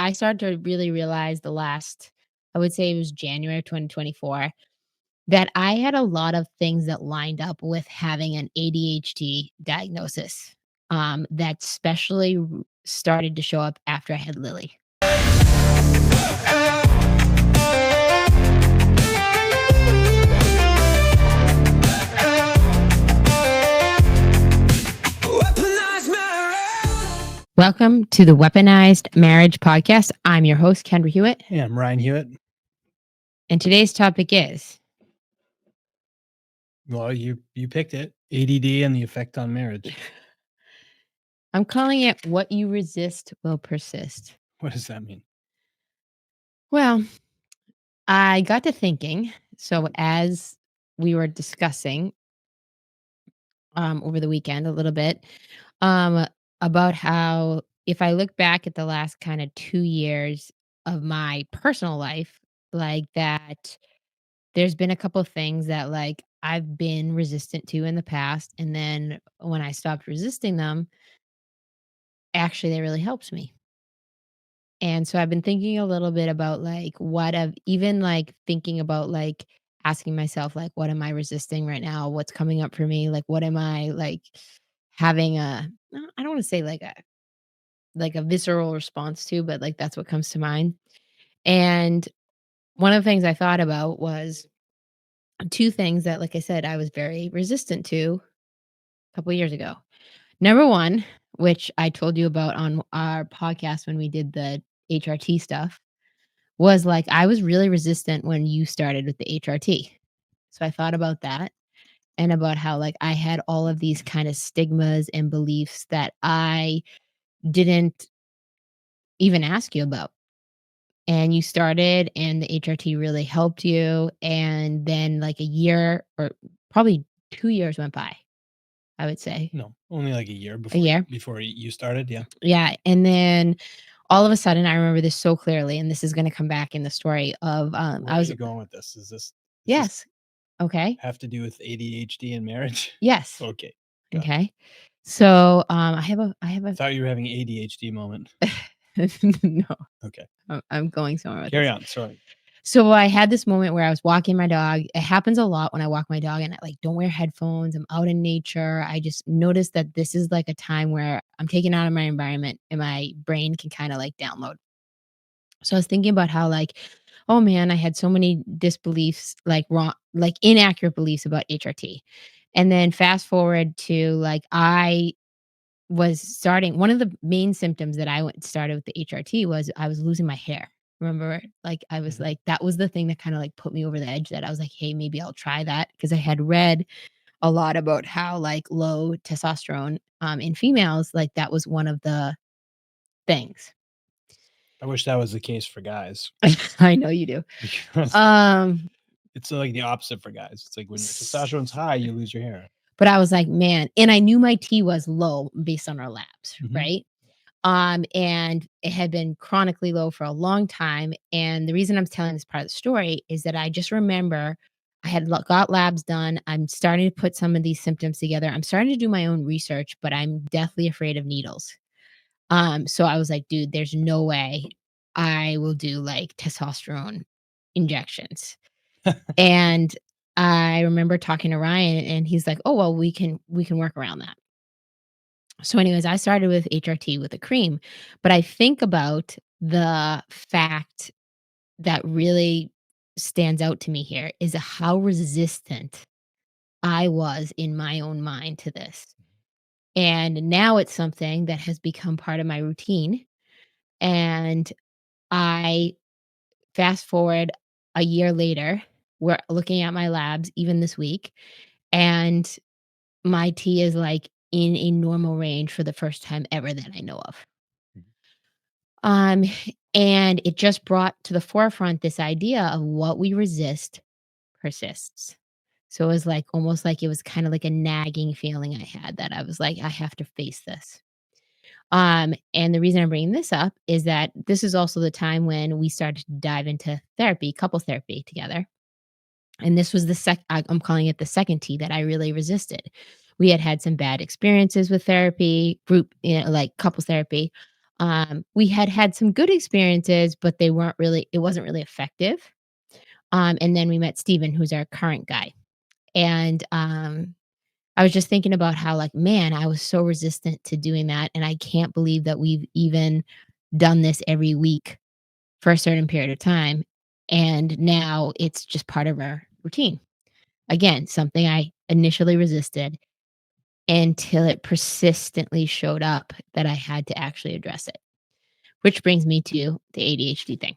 I started to really realize I would say it was January of 2024, that I had a lot of things that lined up with having an ADHD diagnosis, that especially started to show up after I had Lily. Welcome to the Weaponized Marriage podcast. I'm your host, Kendra Hewitt. Yeah, I'm Ryan Hewitt. And today's topic is... Well, you picked it. ADD and the effect on marriage. I'm calling it What You Resist Will Persist. What does that mean? Well, I got to thinking, so as we were discussing over the weekend a little bit, about how if I look back at the last kind of 2 years of my personal life, like that, there's been a couple of things that like I've been resistant to in the past, and then when I stopped resisting them, actually that really helps me. And so I've been thinking a little bit about like what I've even like thinking about like asking myself like what am I resisting right now? What's coming up for me? Like what am I like having I don't want to say like a visceral response to, but like that's what comes to mind. And one of the things I thought about was two things that, like I said, I was very resistant to a couple years ago. Number one, which I told you about on our podcast when we did the HRT stuff, was like I was really resistant when you started with the HRT. So I thought about that and about how like I had all of these kind of stigmas and beliefs that I didn't even ask you about. And you started and the HRT really helped you. And then like a year or probably 2 years went by, I would say. No, only like a year A year? before you started. Yeah. Yeah. And then all of a sudden, I remember this so clearly, and this is going to come back in the story of Where I are was... you going with this? Does this Yes. Okay. have to do with ADHD and marriage? Yes. Okay. Got it. Okay. So I have I a thought you were having ADHD moment. no. Okay. I'm going somewhere with Carry this. on. Sorry. So I had this moment where I was walking my dog. It happens a lot when I walk my dog and I like don't wear headphones. I'm out in nature. I just noticed that this is like a time where I'm taken out of my environment and my brain can kind of like download. So I was thinking about how like, oh man, I had so many disbeliefs, like wrong, like inaccurate beliefs about HRT. And then fast forward to like I was starting one of the main symptoms that started with the HRT was I was losing my hair. Remember? Like I was like, that was the thing that kind of like put me over the edge that I was like, hey, maybe I'll try that. Because I had read a lot about how like low testosterone in females, like that was one of the things. I wish that was the case for guys. I know you do. Because it's like the opposite for guys. It's like when your testosterone's high, you lose your hair. But I was like, man, and I knew my T was low based on our labs, Mhm. right? And it had been chronically low for a long time. And the reason I'm telling this part of the story is that I just remember I had got labs done. I'm starting to put some of these symptoms together. I'm starting to do my own research, but I'm deathly afraid of needles. So I was like, dude, there's no way I will do like testosterone injections. And I remember talking to Ryan and he's like, "Oh, well, we can work around that." So anyways, I started with HRT with a cream, but I think about the fact that really stands out to me here is how resistant I was in my own mind to this. And now it's something that has become part of my routine. And I fast forward a year later, we're looking at my labs even this week, and my T is like in a normal range for the first time ever that I know of. Um, and it just brought to the forefront this idea of what we resist persists. So it was like almost like it was kind of like a nagging feeling I had that I was like, I have to face this. And the reason I'm bringing this up is that this is also the time when we started to dive into therapy, couples therapy together. And this was I'm calling it the second T that I really resisted. We had had some bad experiences with therapy, group, like couples therapy. We had had some good experiences, but it wasn't really effective. And then we met Steven, who's our current guy. And I was just thinking about how, like, man, I was so resistant to doing that. And I can't believe that we've even done this every week for a certain period of time. And now it's just part of our routine. Again, something I initially resisted until it persistently showed up that I had to actually address it, which brings me to the ADHD thing.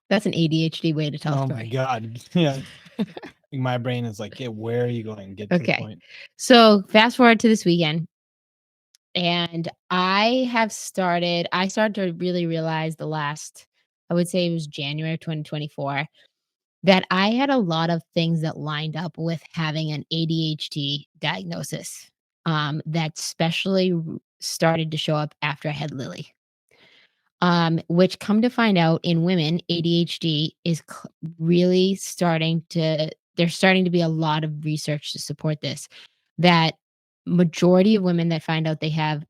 That's an ADHD way to tell a Oh my story. god. Yeah. My brain is like, "Yeah, where are you going? Get to the Okay. point." So fast forward to this weekend, and I started to really realize I would say it was January of 2024, that I had a lot of things that lined up with having an ADHD diagnosis, that especially started to show up after I had Lily. Which, come to find out, in women, ADHD is really there's starting to be a lot of research to support this. That majority of women that find out they have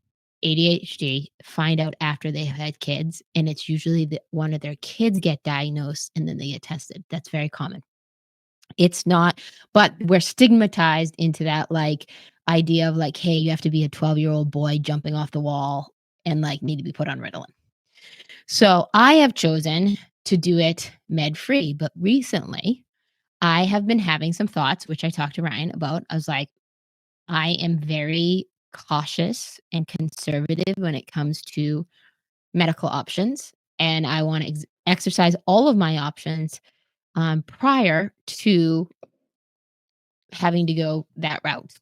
ADHD find out after they have had kids, and it's usually that one of their kids get diagnosed and then they get tested. That's very common. It's not, but we're stigmatized into that, like, idea of, like, hey, you have to be a 12-year-old boy jumping off the wall and, like, need to be put on Ritalin. So I have chosen to do it med free. But recently, I have been having some thoughts, which I talked to Ryan about. I was like, I am very cautious and conservative when it comes to medical options. And I want to exercise all of my options prior to having to go that route.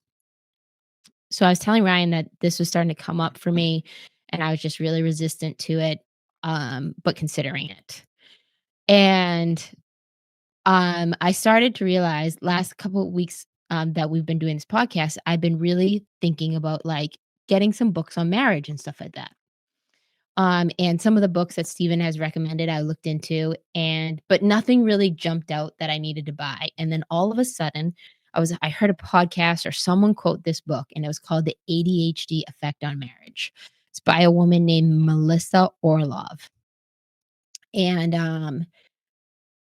So I was telling Ryan that this was starting to come up for me, and I was just really resistant to it, but considering it. And I started to realize last couple of weeks, that we've been doing this podcast, I've been really thinking about, like, getting some books on marriage and stuff like that. And some of the books that Steven has recommended, I looked into, but nothing really jumped out that I needed to buy. And then all of a sudden, I heard a podcast or someone quote this book, and it was called The ADHD Effect on Marriage. It's by a woman named Melissa Orlov. And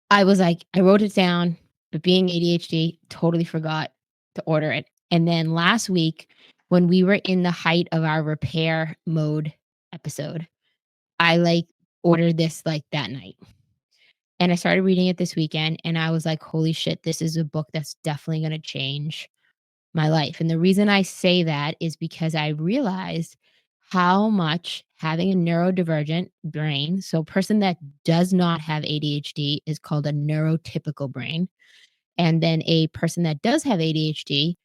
I was like, I wrote it down, but being ADHD, totally forgot to order it. And then last week, when we were in the height of our repair mode episode, I, like, ordered this, like, that night. And I started reading it this weekend, and I was like, holy shit, this is a book that's definitely going to change my life. And the reason I say that is because I realized how much having a neurodivergent brain, so a person that does not have ADHD is called a neurotypical brain. And then a person that does have ADHD,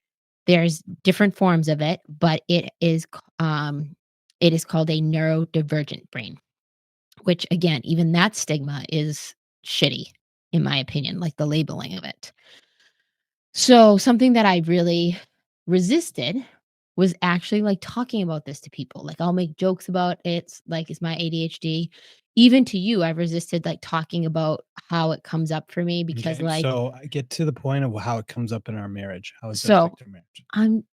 there's different forms of it, but it is called a neurodivergent brain, which, again, even that stigma is shitty, in my opinion, like the labeling of it. So something that I really resisted was actually, like, talking about this to people. Like, I'll make jokes about it's like it's my ADHD. Even to you, I've resisted, like, talking about how it comes up for me because, Okay, like, so I get to the point of how it comes up in our marriage. How does it so affect our marriage? I'm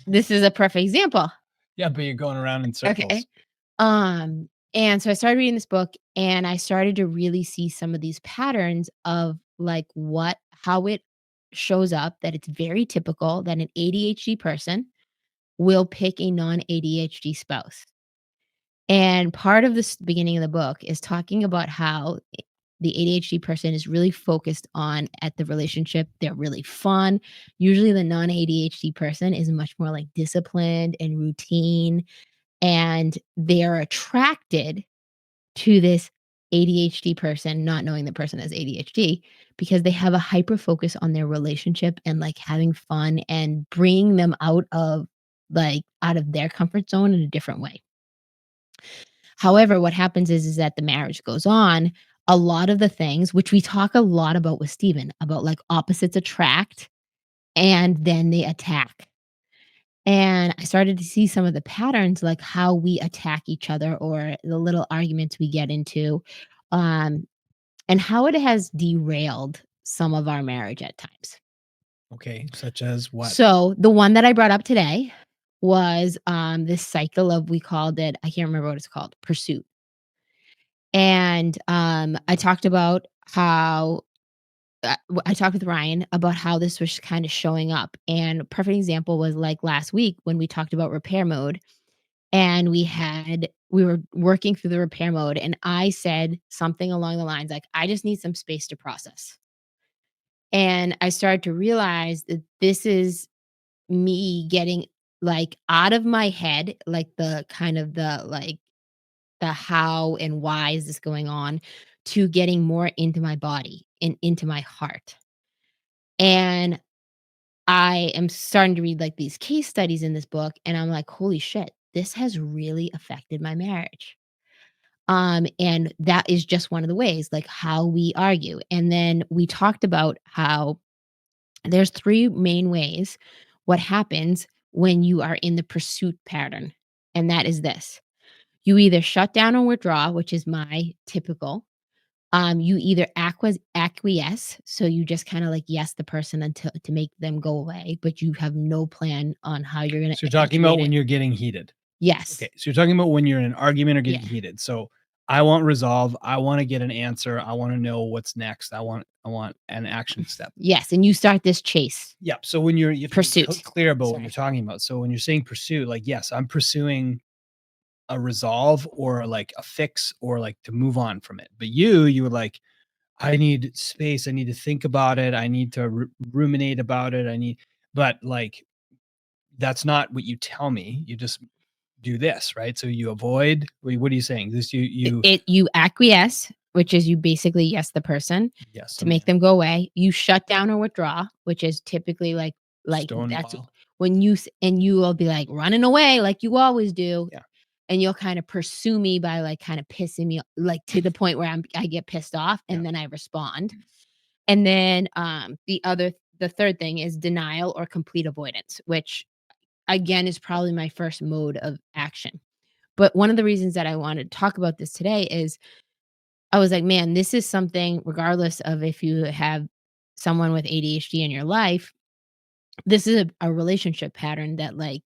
this is a perfect example. Yeah, but you're going around in Okay. circles. And so I started reading this book, and I started to really see some of these patterns of, like, how it shows up, that it's very typical that an ADHD person will pick a non-ADHD spouse. And part of this beginning of the book is talking about how the ADHD person is really focused on at the relationship. They're really fun. Usually the non-ADHD person is much more, like, disciplined and routine, and they're attracted to this ADHD person, not knowing the person has ADHD, because they have a hyper focus on their relationship and, like, having fun and bringing them out of their comfort zone in a different way. However, what happens is that the marriage goes on. A lot of the things which we talk a lot about with Steven, about, like, opposites attract and then they attack. And I started to see some of the patterns, like how we attack each other or the little arguments we get into, um, and how it has derailed some of our marriage at times. Okay, such as what? So, the one that I brought up today was, this cycle of we called it I can't remember what it's called, pursuit. And, I talked about how I talked with Ryan about how this was kinda showing up, and a perfect example was, like, last week when we talked about repair mode, and we were working through the repair mode, and I said something along the lines like, "I just need some space to process." And I started to realize that this is me getting, like, out of my head, like, the kind of the how and why is this going on, to getting more into my body and into my heart. And I am starting to read, like, these case studies in this book, and I'm like, "Holy shit, this has really affected my marriage." And that is just one of the ways, like, how we argue. And then we talked about how there's 3 main ways what happens when you are in the pursuit pattern, and that is this: you either shut down or withdraw, which is my typical. You either acquiesce, so you just kinda, like, yes the person until to make them go away, but you have no plan on how you're gonna So you're talking about eventuate when it. you're getting heated. Yes. Okay, so you're talking about when you're in an argument or Yeah. getting heated. So I want resolve. I want to get an answer. I want to know what's next. I want an action step. Yes, and you start this chase. Yep. So when you have to be Pursuit. clear about what you're Sorry. talking about. So when you're saying pursue, like yes, I'm pursuing a resolve or like a fix or like to move on from it. But you were like, I need space. I need to think about it. I need to ruminate about it. But like that's not what you tell me. You just do this, right? So you avoid. Wait, what are you saying? This you You acquiesce, which is you basically yes the person yes, to I'm make them go away. You shut down or withdraw, which is typically like that's stonewall. when and you will be like running away like you always do, Yeah. and you'll kind of pursue me by like kind of pissing me like to the point where I get pissed off Yeah. and then I respond. And then the third thing is denial or complete avoidance, which again is probably my first mode of action. But one of the reasons that I wanted to talk about this today is I was like, man, this is something, regardless of if you have someone with ADHD in your life, this is a relationship pattern that like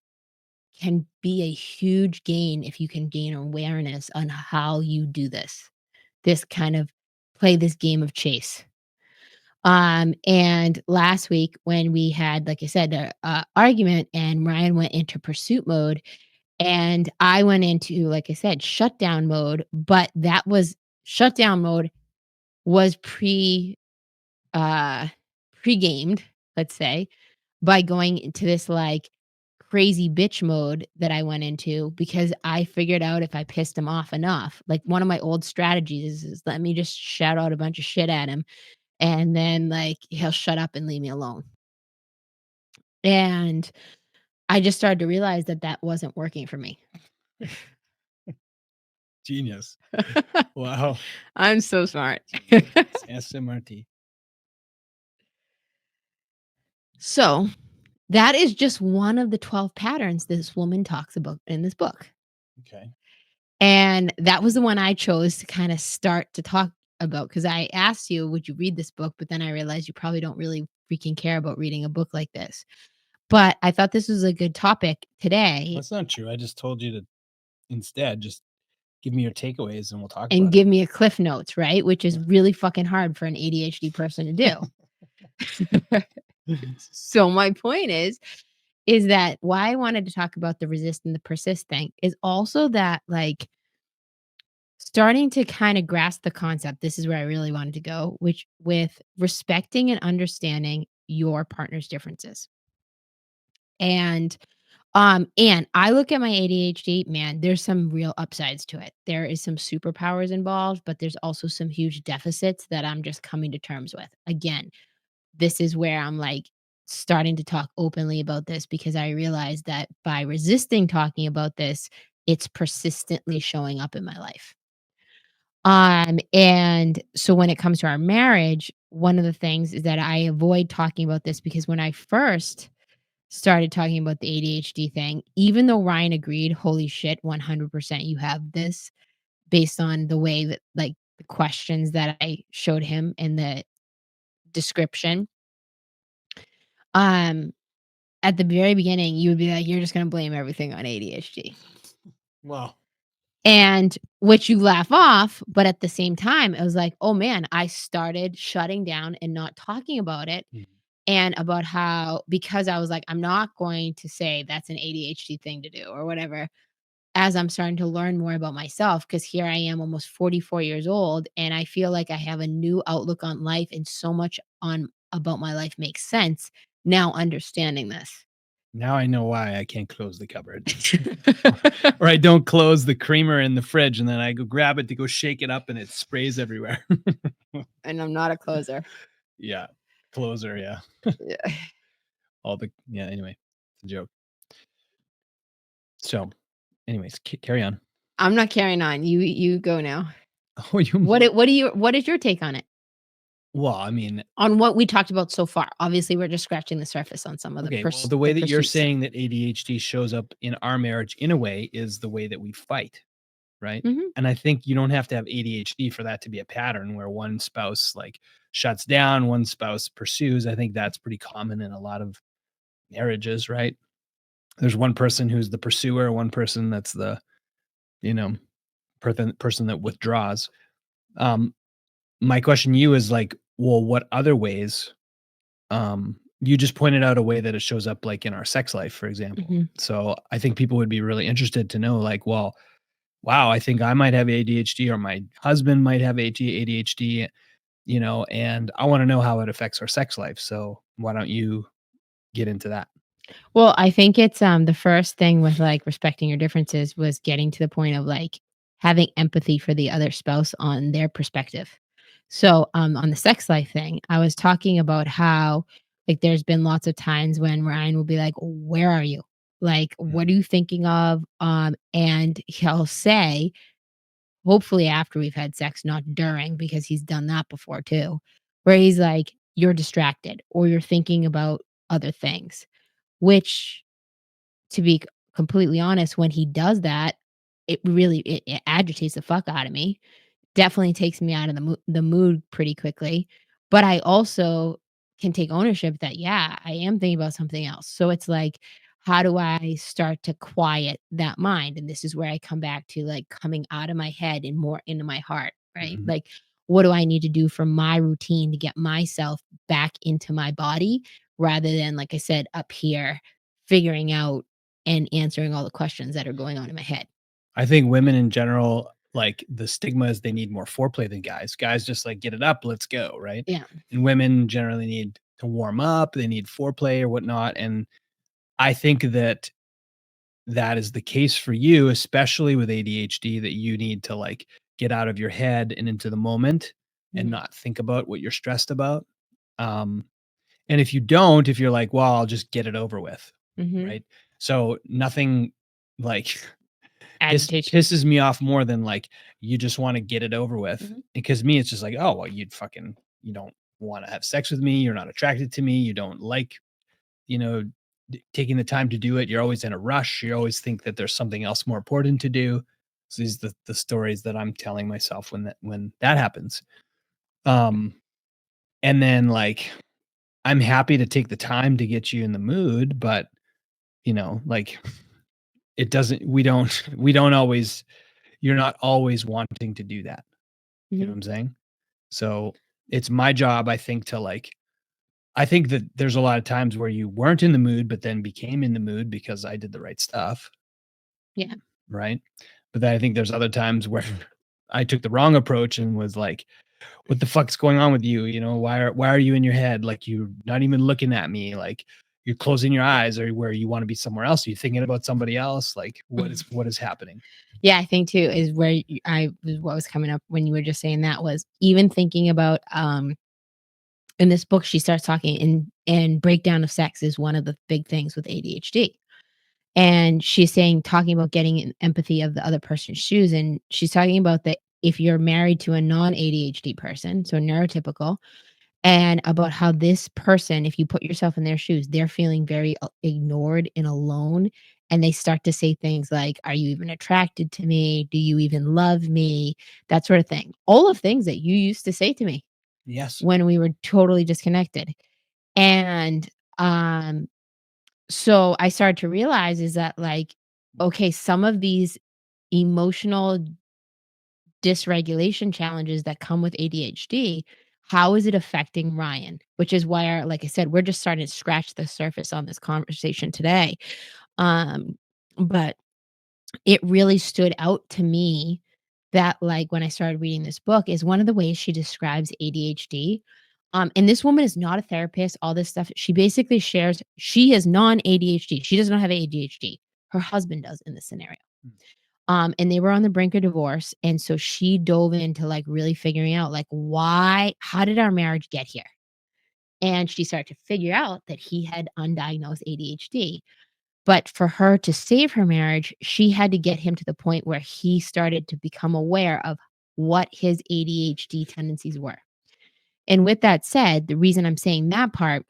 can be a huge gain if you can gain awareness on how you do this kind of play this game of chase. And last week when we had, like I said, a argument and Ryan went into pursuit mode and I went into, like I said, shutdown mode, but that was shutdown mode was uh pre-gamed, let's say, by going into this like crazy bitch mode that I went into because I figured out if I pissed him off enough, like one of my old strategies is let me just shout out a bunch of shit at him and then like he'll shut up and leave me alone. And I just started to realize that that wasn't working for me. Genius. Wow. I'm so smart. Genius. SMRT. So, that is just one of the 12 patterns this woman talks about in this book. Okay. And that was the one I chose to kinda start to talk about because I asked you, "Would you read this book?" But then I realized you probably don't really freaking care about reading a book like this. But I thought this was a good topic today That's not true. I just told you to instead just give me your takeaways and we'll talk and about it. give me a cliff notes, right? Which is Yeah. really fucking hard for an ADHD person to do. So my point is that why I wanted to talk about the resist and the persist thing is also that, like, starting to kinda grasp the concept, this is where I really wanted to go, which with respecting and understanding your partner's differences. And I look at my ADHD, man, there's some real upsides to it. There is some superpowers involved, but there's also some huge deficits that I'm just coming to terms with. Again, this is where I'm, like, starting to talk openly about this because I realize that by resisting talking about this, it's persistently showing up in my life. And so when it comes to our marriage, one of the things is that I avoid talking about this because when I first started talking about the ADHD thing, even though Ryan agreed, holy shit, 100% you have this based on the way that like the questions that I showed him in the description. Um at the very beginning, you would be like, "You're just gonna blame everything on ADHD." Well, And which you laugh off, but at the same time, it was like, "Oh, man," I started shutting down and not talking about it, mhm. and about how because I was like, "I'm not going to say that's an ADHD thing to do," or whatever, as I'm starting to learn more about myself, because here I am almost 44 years old, and I feel like I have a new outlook on life, and so much on about my life makes sense now understanding this. Now I know why I can't close the cupboard. Or I don't close the creamer in the fridge, and then I go grab it to go shake it up, and it sprays everywhere. And I'm not a closer. Yeah. Closer, yeah. Yeah. Yeah, anyway, it's a joke. So, anyways, carry on. I'm not carrying on. You go now. Oh, you What is your take on it? well, I mean, On what we talked about so far? Obviously, we're just scratching the surface on some of okay, well, the the way that you're pursuit stuff. saying that ADHD shows up in our marriage in a way is the way that we fight, right? Mhm. And I think you don't have to have ADHD for that to be a pattern where one spouse like shuts down, one spouse pursues. I think that's pretty common in a lot of marriages, right? There's one person who's the pursuer, one person that's the, you know, person that withdraws. Um, my question to you is like, well, what other ways you just pointed out a way that it shows up like in our sex life, for example. Mhm. So I think people would be really interested to know, like, well, wow, I think I might have ADHD or my husband might have ADHD, and I want to know how it affects our sex life. So why don't you get into that? Well, I think it's, the first thing with, like, respecting your differences was getting to the point of, like, having empathy for the other spouse on their perspective. So, on the sex life thing, I was talking about how, like, there's been lots of times when Ryan will be like, "Where are you? Like, what are Mhm. you thinking of?" And he'll say, hopefully after we've had sex, not during, because he's done that before too, where he's like, "You're distracted," or "You're thinking about other things," which to be completely honest, when he does that, it agitates the fuck out of me. Definitely takes me out of the mood pretty quickly, but I also can take ownership that, yeah, I am thinking about something else. So it's like, how do I start to quiet that mind? And this is where I come back to, like, coming out of my head and more into my heart, right? Mhm. Like, what do I need to do for my routine to get myself back into my body rather than, like I said, up here figuring out and answering all the questions that are going on in my head. I think women in general, like the stigma is they need more foreplay than guys. Guys just like get it up, let's go, right? Yeah. And women generally need to warm up, they need foreplay or whatnot. And I think that that is the case for you, especially with ADHD, that you need to like get out of your head and into the moment and Mhm. not think about what you're stressed about. Um, and if you don't, if you're like, well, I'll just get it over with, Mhm. right? So nothing like Agitation. pisses me off more than like you just want to get it over with. Mhm. Because me, it's just like, oh, well, you don't want to have sex with me. You're not attracted to me. You don't like you know, taking the time to do it. You're always in a rush. You always think that there's something else more important to do. So these are the stories that I'm telling myself when that happens. Um, and then like I'm happy to take the time to get you in the mood, but like it doesn't we don't always you're not always wanting to do that. You know Mhm. what I'm saying? So it's my job, I think, to like I think that there's a lot of times where you weren't in the mood, but then became in the mood because I did the right stuff, Yeah. right? But then I think there's other times where I took the wrong approach and was like, "What the fuck's going on with you? Why are you in your head? Like you're not even looking at me. Like you're closing your eyes, or where you want to be somewhere else. Are you thinking about somebody else? Like what is happening?" Yeah, I think too is where I was what was coming up when you were just saying that was even thinking about in this book she starts talking and breakdown of sex is one of the big things with ADHD. And she's saying talking about getting an empathy of the other person's shoes and she's talking about that if you're married to a non-ADHD person, so neurotypical, and about how this person, if you put yourself in their shoes, they're feeling very ignored and alone. And they start to say things like, "Are you even attracted to me? Do you even love me?" That sort of thing. All of things that you used to say to me Yes. when we were totally disconnected. And um, So I started to realize is that, like, okay, some of these emotional dysregulation challenges that come with ADHD, how is it affecting Ryan? Which is why like I said, we're just starting to scratch the surface on this conversation today. Um, but it really stood out to me that, like, when I started reading this book is one of the ways she describes ADHD. And this woman is not a therapist, all this stuff. She basically shares she is non-ADHD. She does not have ADHD. Her husband does in this scenario. Mm. And they were on the brink of divorce. And so she dove into like really figuring out like how did our marriage get here? And she started to figure out that he had undiagnosed ADHD. But for her to save her marriage, she had to get him to the point where he started to become aware of what his ADHD tendencies were. And with that said, the reason I'm saying that part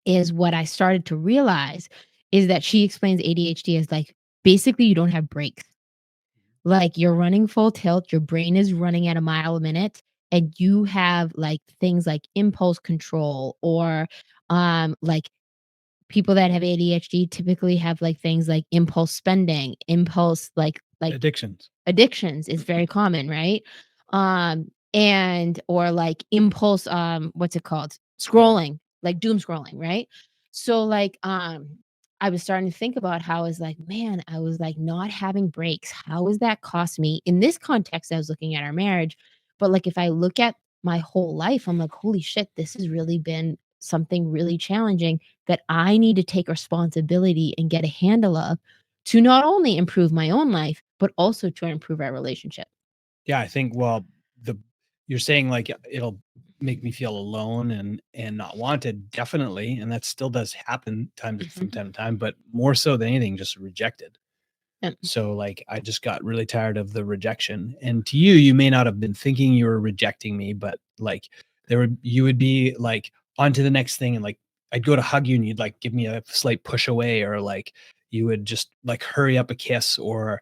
is what I started to realize is that she explains ADHD as like basically you don't have breaks. Like you're running full tilt, your brain is running at a mile a minute, and you have like things like impulse control or like people that have ADHD typically have, like, things like impulse spending, impulse like Addictions. addictions is very common, right? And or, like, impulse, what's it called? Scrolling, like doom scrolling, right? So, like, I was starting to think about how I was like, "Man," I was, like, not having breaks. How is that cost me? In this context, I was looking at our marriage, but, like, if I look at my whole life, I'm like, "Holy shit, this has really been something really challenging that I need to take responsibility and get a handle of to not only improve my own life, but also to improve our relationship." Yeah, I think, well, the you're saying, like, it'll make me feel alone and not wanted, definitely, and that still does happen from Mhm. time to time, but more so than anything, just rejected. Yep. So, like, I just got really tired of the rejection, and to you, you may not have been thinking you were rejecting me, but, like, you would be, like, on to the next thing, and, like, I'd go to hug you, and you'd, like, give me a slight push away, or, like, you would just, like, hurry up a kiss, or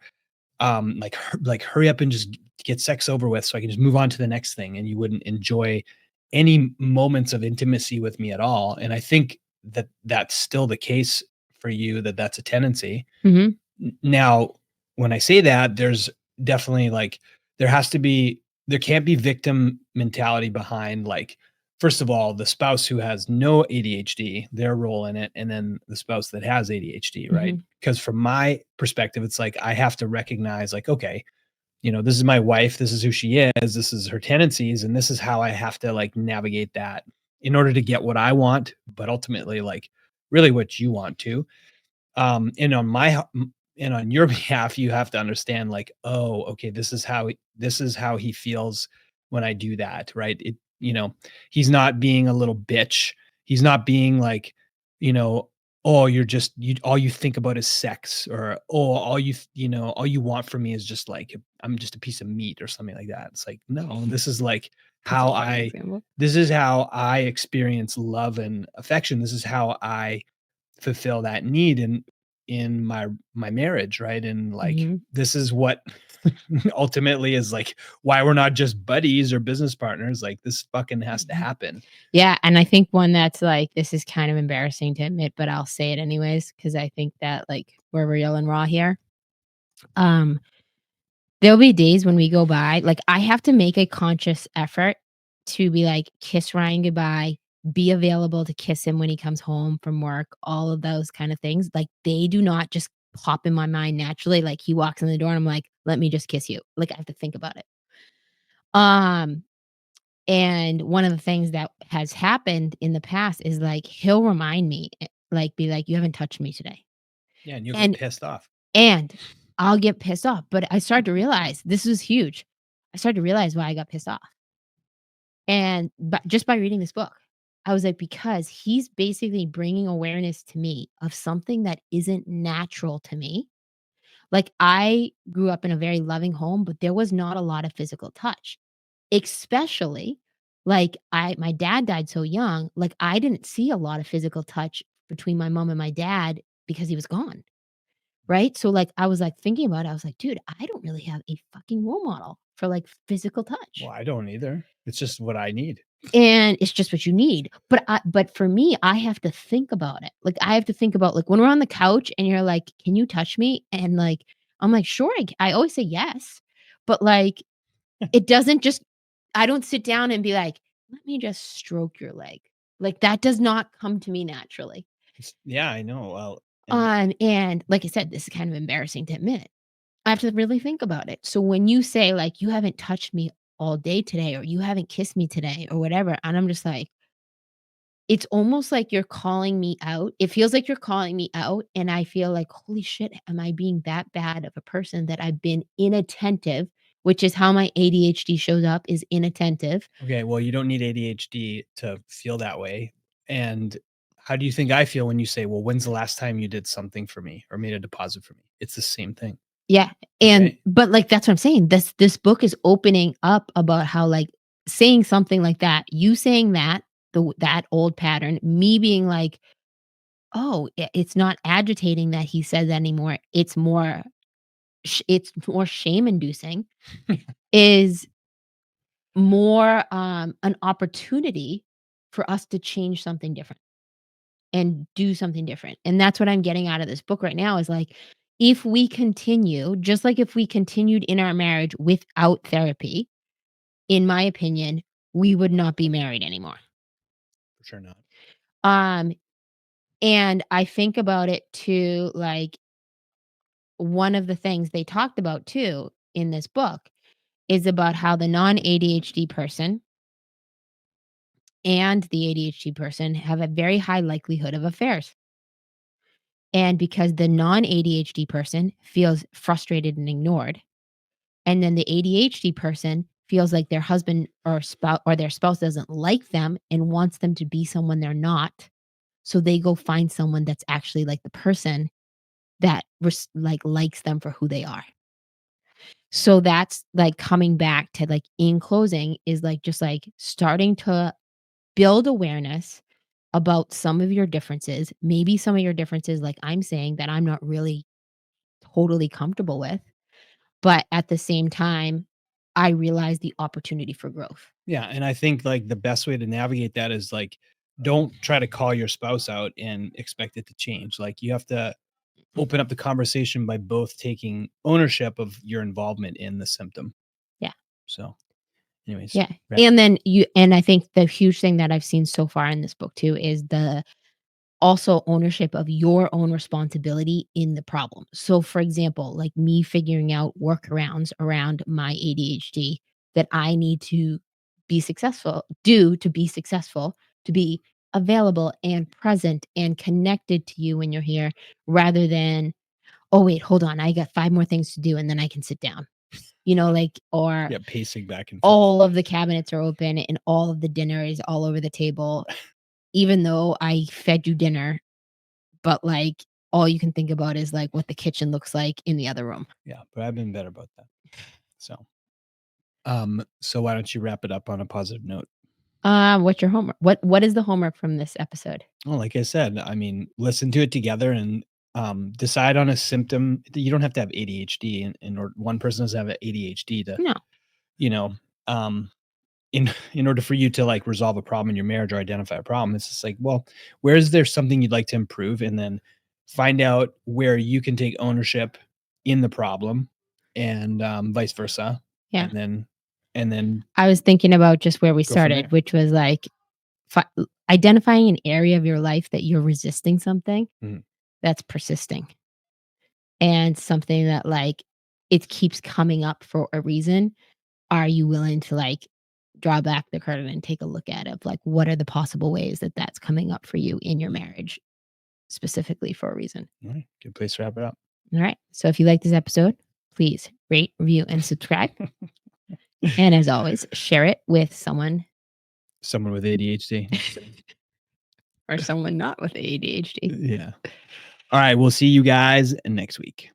like hurry up and just get sex over with so I can just move on to the next thing, and you wouldn't enjoy any moments of intimacy with me at all. And I think that that's still the case for you, that that's a tendency. Mhm. Now, when I say that, there's definitely like there can't be victim mentality behind, like, first of all, the spouse who has no ADHD, their role in it, and then the spouse that has ADHD, right? Mhm. Because from my perspective, it's like I have to recognize, like, okay, this is my wife, this is who she is, this is her tendencies, and this is how I have to, like, navigate that in order to get what I want, but ultimately, like, really what you want too. And on your behalf, you have to understand, like, oh, okay, this is how he feels when I do that, right? He's not being a little bitch. He's not being like, you know, oh, you all you think about is sex, or oh, all you want from me is just like I'm just a piece of meat or something like that. It's like, no, this is like That's a how funny I example. this is how I experience love and affection. This is how I fulfill that need in my marriage, right? And, like, Mhm. this is what ultimately is, like, why we're not just buddies or business partners. Like, this fucking has to Mhm. happen. Yeah, and I think one that's like this is kind of embarrassing to admit, but I'll say it anyways because I think that, like, we're real and raw here. Um, there'll be days when we go by like, I have to make a conscious effort to be like, kiss Ryan goodbye, be available to kiss him when he comes home from work, all of those kind of things. Like, they do not just pop in my mind naturally. Like, he walks in the door and I'm like, "Let me just kiss you." Like, I have to think about it. Um, and one of the things that has happened in the past is, like, he'll remind me, like, be like, "You haven't touched me today." Yeah, and you'll get And pissed off. and I'll get pissed off, but I started to realize this was huge. I started to realize why I got pissed off. And but just by reading this book, I was like, because he's basically bringing awareness to me of something that isn't natural to me. Like, I grew up in a very loving home, but there was not a lot of physical touch, especially like my dad died so young, like I didn't see a lot of physical touch between my mom and my dad because he was gone. Right? So, like, I was, like, thinking about it, I was like, "Dude, I don't really have a fucking role model for, like, physical touch. Well, I don't either. It's just what I need. And it's just what you need. But for me, I have to think about it. Like, I have to think about, like, when we're on the couch and you're like, "Can you touch me?" And, like, I'm like, "Sure, I always say yes." But, like, it doesn't just I don't sit down and be like, "Let me just stroke your leg." Like, that does not come to me naturally. Yeah, I know. Well, and And like I said, this is kind of embarrassing to admit. I have to really think about it. So when you say, like, "You haven't touched me all day today," or "You haven't kissed me today," or whatever, and I'm just like, it's almost like you're calling me out. It feels like you're calling me out, and I feel like, "Holy shit, am I being that bad of a person that I've been inattentive," which is how my ADHD shows up, is inattentive. okay, well, you don't need ADHD to feel that way. And how do you think I feel when you say, "Well, when's the last time you did something for me or made a deposit for me?" It's the same thing. Yeah, Okay. but, like, that's what I'm saying. This book is opening up about how, like, saying something like that, you saying that, that old pattern, me being like, "Oh, it's not agitating that he says that anymore. It's more shame inducing," is more, an opportunity for us to change something different and do something different. And that's what I'm getting out of this book right now is like, if we continue, just like if we continued in our marriage without therapy, in my opinion, we would not be married anymore. For sure not. Um, and I think about it too, like one of the things they talked about too in this book is about how the non ADHD person and the ADHD person have a very high likelihood of affairs. And because the non ADHD person feels frustrated and ignored, and then the ADHD person feels like their husband or their spouse doesn't like them and wants them to be someone they're not, so they go find someone that's actually like the person that like likes them for who they are. So that's like coming back to like in closing is like just like starting to build awareness about some of your differences, maybe some of your differences like I'm saying that I'm not really totally comfortable with, but at the same time, I realize the opportunity for growth. Yeah, and I think, like, the best way to navigate that is, like, don't try to call your spouse out and expect it to change. Like, you have to open up the conversation by both taking ownership of your involvement in the symptom. Yeah. So, anyways, Yeah. wrap And then and I think the huge thing that I've seen so far in this book too is the also ownership of your own responsibility in the problem. So, for example, like me figuring out workarounds around my ADHD that I need to be successful, to be available and present and connected to you when you're here rather than, oh, wait, hold on. I got 5 more things to do and then I can sit down. Like, or yeah, pacing back and forth. all of the cabinets are open and all of the dinner is all over the table, even though I fed you dinner, but like all you can think about is like what the kitchen looks like in the other room. Yeah, but I've been better about that. So, so why don't you wrap it up on a positive note? What's your homework? What is the homework from this episode? Well, like I said, I mean, listen to it together and decide on a symptom. You don't have to have ADHD, in order. One person doesn't have ADHD to, No. you know, um, in order for you to like resolve a problem in your marriage or identify a problem. It's just like, well, where is there something you'd like to improve, and then find out where you can take ownership in the problem, and vice versa, Yeah. and then I was thinking about just where we go from started, there. which was like fi- identifying an area of your life that you're resisting something Mhm. that's persisting and something that like it keeps coming up for a reason. Are you willing to like draw back the curtain and take a look at it of like what are the possible ways that that's coming up for you in your marriage specifically for a reason? All right, good place to wrap it up. All right. So if you like this episode, please rate, review, and subscribe. And as always, share it with someone Someone with ADHD. or someone not with ADHD. Yeah. All right, we'll see you guys next week.